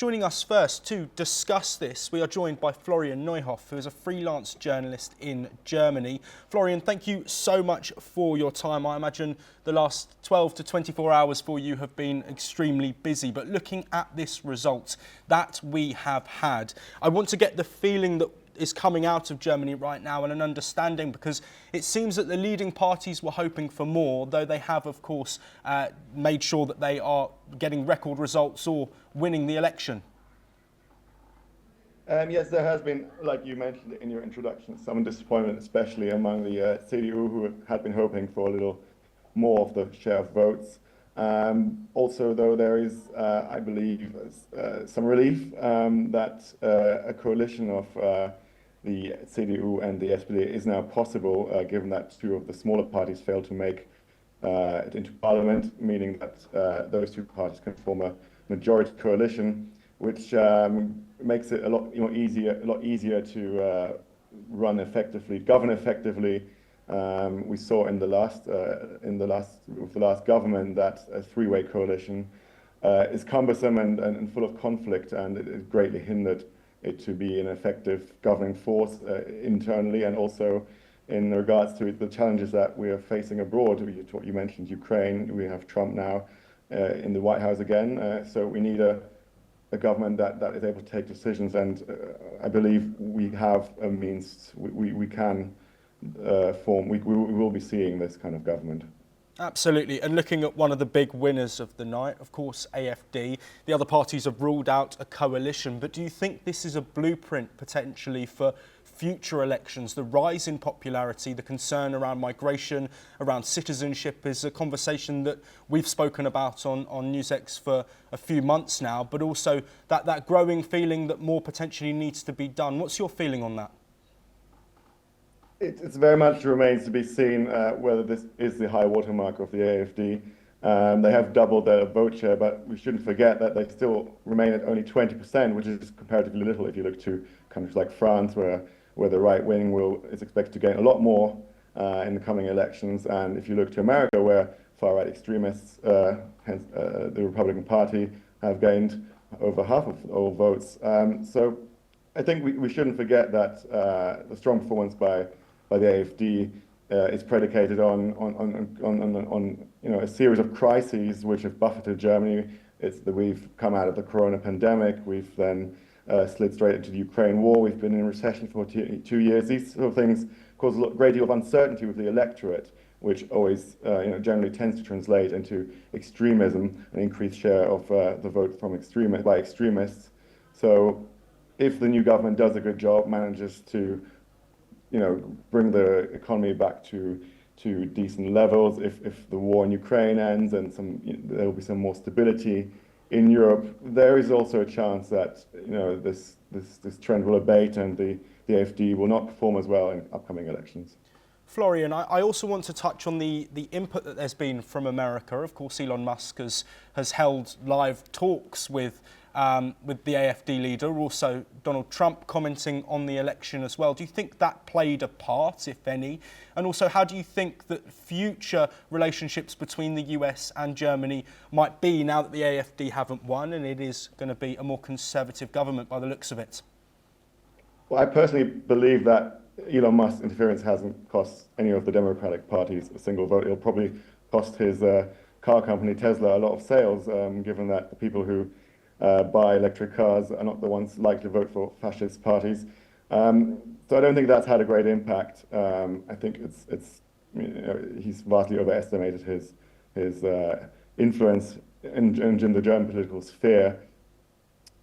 Joining us first to discuss this, we are joined by Florian Neuhoff, who is a freelance journalist in Germany. Florian, thank you so much for your time. I imagine the last 12 to 24 hours for you have been extremely busy, but looking at this result that we have had, I want to get the feeling that is coming out of Germany right now and an understanding, because it seems that the leading parties were hoping for more, though they have, of course, made sure that they are getting record results or winning the election. Yes, there has been, like you mentioned in your introduction, some disappointment, especially among the CDU, who had been hoping for a little more of the share of votes. Also, though, there is, I believe, some relief that a coalition of the CDU and the SPD is now possible, given that two of the smaller parties failed to make it into parliament, meaning that those two parties can form a majority coalition, which makes it a lot easier to run effectively, govern effectively. We saw in the last government that a three-way coalition is cumbersome and full of conflict, and it greatly hindered it to be an effective governing force internally, and also in regards to the challenges that we are facing abroad. You mentioned Ukraine. We have Trump now in the White House again, so we need a government that is able to take decisions, and I believe we have a means. We can form. We will be seeing this kind of government. Absolutely, and looking at one of the big winners of the night, of course, AfD. The other parties have ruled out a coalition, but do you think this is a blueprint potentially for future elections? The rise in popularity, the concern around migration, around citizenship is a conversation that we've spoken about on NewsX for a few months now, but also that growing feeling that more potentially needs to be done. What's your feeling on that? It very much remains to be seen whether this is the high watermark of the AfD. They have doubled their vote share, but we shouldn't forget that they still remain at only 20%, which is comparatively little if you look to countries like France, where the right wing is expected to gain a lot more in the coming elections. And if you look to America, where far-right extremists, hence the Republican Party, have gained over half of all votes. So I think we shouldn't forget that the strong performance by the AfD is predicated on a series of crises which have buffeted Germany. It's that we've come out of the corona pandemic, we've then slid straight into the Ukraine war, we've been in recession for 2 years. These sort of things cause a great deal of uncertainty with the electorate, which always generally tends to translate into extremism, an increased share of the vote from by extremists. So if the new government does a good job, manages to bring the economy back to decent levels, if the war in Ukraine ends and there will be some more stability in Europe, there is also a chance that this trend will abate and the AfD will not perform as well in upcoming elections. Florian, I also want to touch on the input that there's been from America. Of course, Elon Musk has held live talks with the AfD leader, also Donald Trump commenting on the election as well. Do you think that played a part, if any? And also, how do you think that future relationships between the US and Germany might be now that the AfD haven't won and it is going to be a more conservative government by the looks of it? Well, I personally believe that Elon Musk's interference hasn't cost any of the Democratic parties a single vote. It'll probably cost his car company Tesla a lot of sales, given that the people who buy electric cars are not the ones likely to vote for fascist parties. So I don't think that's had a great impact. I think he's vastly overestimated his influence in the German political sphere.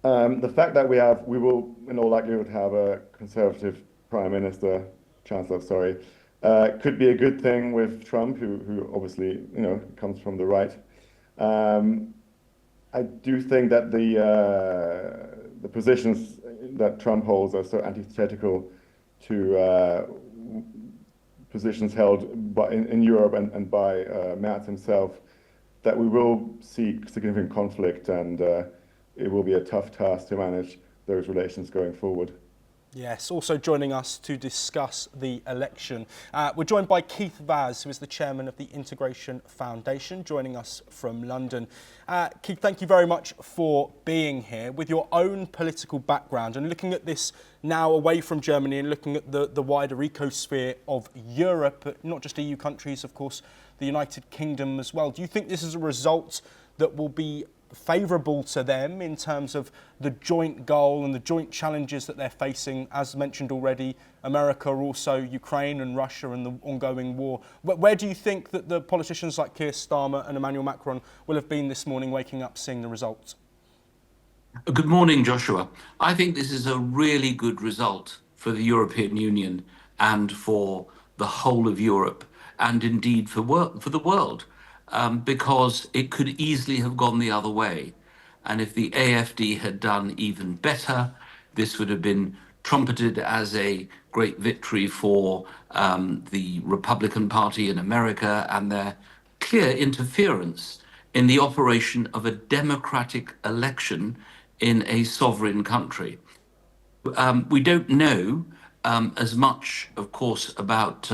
The fact that we will in all likelihood have a conservative chancellor, could be a good thing with Trump, who obviously comes from the right. I do think that the positions that Trump holds are so antithetical to positions held in Europe and by Merz himself, that we will see significant conflict, and it will be a tough task to manage those relations going forward. Yes, also joining us to discuss the election. We're joined by Keith Vaz, who is the chairman of the Integration Foundation, joining us from London. Keith, thank you very much for being here. With your own political background and looking at this now away from Germany and looking at the wider ecosphere of Europe, not just EU countries, of course, the United Kingdom as well, do you think this is a result that will be favourable to them in terms of the joint goal and the joint challenges that they're facing, as mentioned already, America, also Ukraine and Russia and the ongoing war? Where do you think that the politicians like Keir Starmer and Emmanuel Macron will have been this morning waking up seeing the results? Good morning, Joshua. I think this is a really good result for the European Union and for the whole of Europe, and indeed for the world, because it could easily have gone the other way. And if the AfD had done even better, this would have been trumpeted as a great victory for the Republican Party in America and their clear interference in the operation of a democratic election in a sovereign country. We don't know as much, of course, about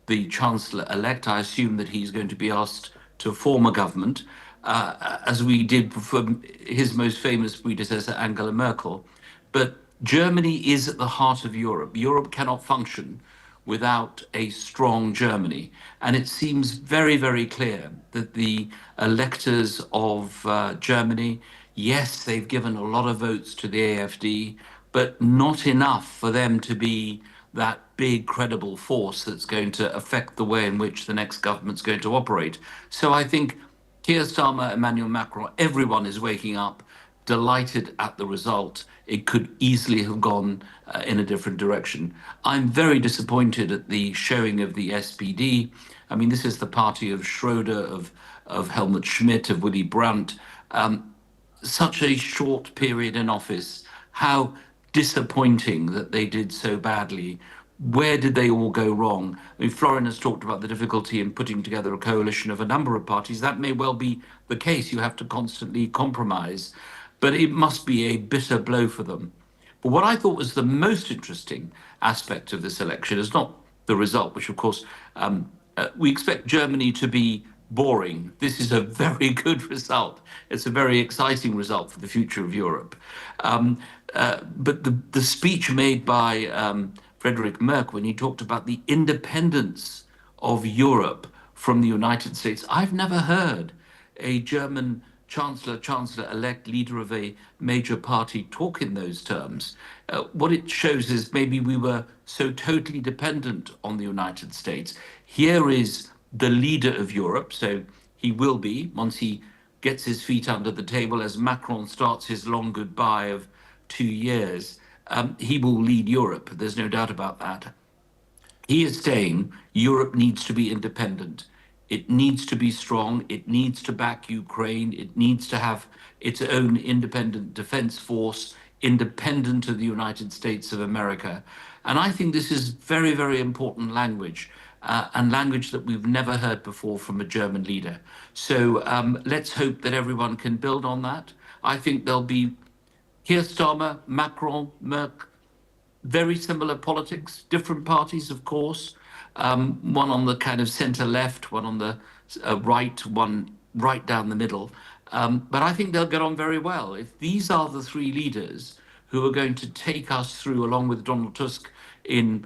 the Chancellor-elect. I assume that he's going to be asked to form a government, as we did for his most famous predecessor, Angela Merkel. But Germany is at the heart of Europe. Europe cannot function without a strong Germany. And it seems very, very clear that the electors of Germany, yes, they've given a lot of votes to the AfD, but not enough for them to be that big credible force that's going to affect the way in which the next government's going to operate. So I think Keir Starmer, Emmanuel Macron, everyone is waking up delighted at the result. It could easily have gone in a different direction. I'm very disappointed at the showing of the SPD. I mean, this is the party of Schroeder, of Helmut Schmidt, of Willy Brandt. Such a short period in office. How disappointing that they did so badly. Where did they all go wrong? I mean, Florian has talked about the difficulty in putting together a coalition of a number of parties. That may well be the case. You have to constantly compromise, but it must be a bitter blow for them. But what I thought was the most interesting aspect of this election is not the result, which of course we expect Germany to be boring. This is a very good result. It's a very exciting result for the future of Europe. But the speech made by Friedrich Merz, when he talked about the independence of Europe from the United States, I've never heard a German chancellor-elect, leader of a major party talk in those terms. What it shows is maybe we were so totally dependent on the United States. Here is the leader of Europe, so he will be, once he gets his feet under the table, as Macron starts his long goodbye of 2 years, he will lead Europe. There's no doubt about that. He is saying Europe needs to be independent. It needs to be strong. It needs to back Ukraine. It needs to have its own independent defense force, independent of the United States of America. And I think this is very, very important language, and language that we've never heard before from a German leader. So let's hope that everyone can build on that. I think there'll be Keir Starmer, Macron, Merz, very similar politics, different parties, of course. One on the kind of centre-left, one on the right, one right down the middle. But I think they'll get on very well. If these are the three leaders who are going to take us through, along with Donald Tusk in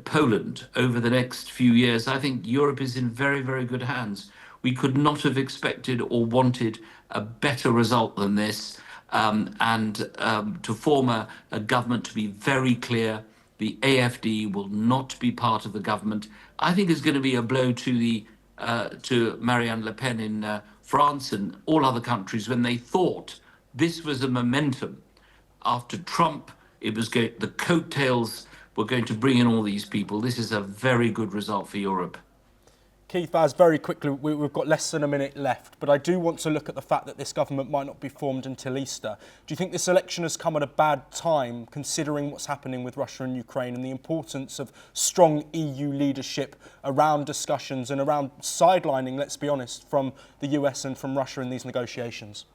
Poland over the next few years, I think Europe is in very, very good hands. We could not have expected or wanted a better result than this. And to form a government, to be very clear, the AfD will not be part of the government. I think is going to be a blow to Marine Le Pen in France and all other countries when they thought this was a momentum. After Trump, the coattails were going to bring in all these people. This is a very good result for Europe. Keith Vaz, very quickly, we've got less than a minute left, but I do want to look at the fact that this government might not be formed until Easter. Do you think this election has come at a bad time, considering what's happening with Russia and Ukraine and the importance of strong EU leadership around discussions and around sidelining, let's be honest, from the US and from Russia in these negotiations?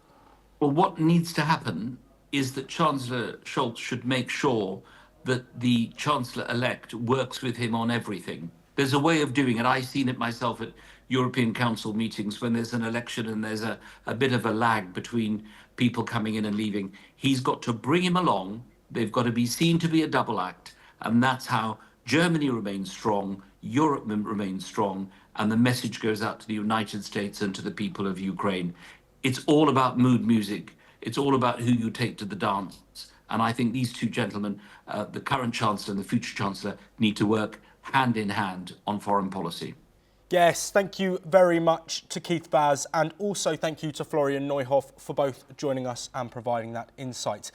Well, what needs to happen is that Chancellor Scholz should make sure that the Chancellor-elect works with him on everything. There's a way of doing it. I've seen it myself at European Council meetings when there's an election and there's a bit of a lag between people coming in and leaving. He's got to bring him along. They've got to be seen to be a double act. And that's how Germany remains strong, Europe remains strong, and the message goes out to the United States and to the people of Ukraine. It's all about mood music. It's all about who you take to the dance. And I think these two gentlemen, the current Chancellor and the future Chancellor, need to work hand in hand on foreign policy. Yes, thank you very much to Keith Baz, and also thank you to Florian Neuhoff for both joining us and providing that insight.